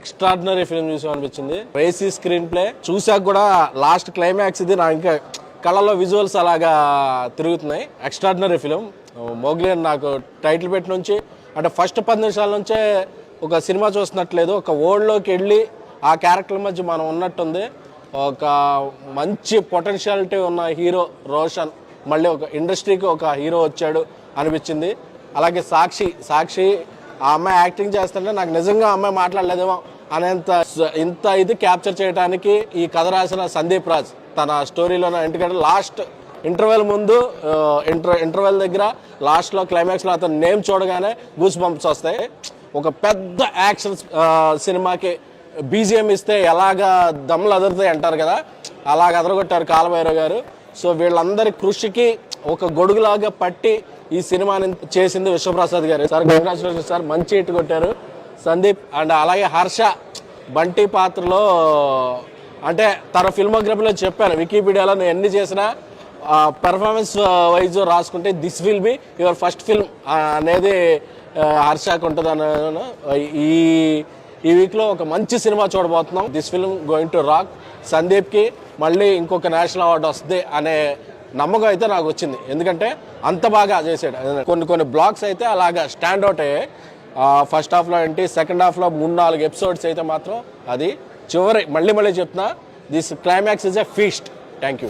Extraordinary film చూసాం అనిపించింది. Racy screen play చూసాక కూడా లాస్ట్ క్లైమాక్స్ ఇది నా ఇంకా కళ్ళలో విజువల్స్ అలాగా తిరుగుతున్నాయి. Extraordinary film. మోగ్లీ నాకు టైటిల్ పెట్టి నుంచి అంటే ఫస్ట్ 10 నిమిషాల నుంచే ఒక సినిమా చూస్తున్నట్లేదు, ఒక వరల్డ్లోకి వెళ్ళి ఆ క్యారెక్టర్ మధ్య మనం ఉన్నట్టుంది. ఒక మంచి పొటెన్షియాలిటీ ఉన్న హీరో రోషన్ మళ్ళీ ఒక ఇండస్ట్రీకి ఒక హీరో వచ్చాడు అనిపించింది. అలాగే సాక్షి ఆ అమ్మాయి యాక్టింగ్ చేస్తుంటే నాకు నిజంగా అమ్మాయి మాట్లాడలేదేమో అనేంత ఇంత ఇది క్యాప్చర్ చేయడానికి ఈ కథ రాసిన సందీప్ రాజ్ తన స్టోరీలోనే. ఎందుకంటే లాస్ట్ ఇంటర్వెల్ ముందు ఇంటర్వెల్ దగ్గర లాస్ట్లో క్లైమాక్స్లో అతను నేమ్ చూడగానే గూస్ బంప్స్ వస్తాయి. ఒక పెద్ద యాక్షన్ సినిమాకి బీజిఎం ఇస్తే ఎలాగా దమ్ములు అదురుతాయి అంటారు కదా, అలాగ అదరగొట్టారు కాలభైరవ్ గారు. సో వీళ్ళందరి కృషికి ఒక గొడుగులాగా పట్టి ఈ సినిమాని చేసింది విశ్వప్రసాద్ గారు. సార్ కంగ్రాచులేషన్ సార్, మంచి హిట్ కొట్టారు సందీప్. అండ్ అలాగే హర్ష బంటి పాత్రలో అంటే తన ఫిల్మోగ్రఫీలో చెప్పాను, వికీపీడియాలో నేను ఎన్ని చేసినా పెర్ఫార్మెన్స్ వైజ్ రాసుకుంటే this will be your first film అనేది హర్షకు ఉంటుంది అన్నాను. ఈ వీక్లో ఒక మంచి సినిమా చూడబోతున్నాం. This film going to rock. సందీప్కి మళ్ళీ ఇంకొక నేషనల్ అవార్డు వస్తుంది అనే నమ్మకం అయితే నాకు వచ్చింది. ఎందుకంటే అంత బాగా చేసాడు. కొన్ని బ్లాగ్స్ అయితే అలాగా స్టాండ్ అవుట్ అయ్యాయి. ఫస్ట్ హాఫ్లో ఏంటి, సెకండ్ హాఫ్లో 3-4 ఎపిసోడ్స్ అయితే మాత్రం అది మళ్ళీ చెప్తున్నా, this climax is a feast. Thank you.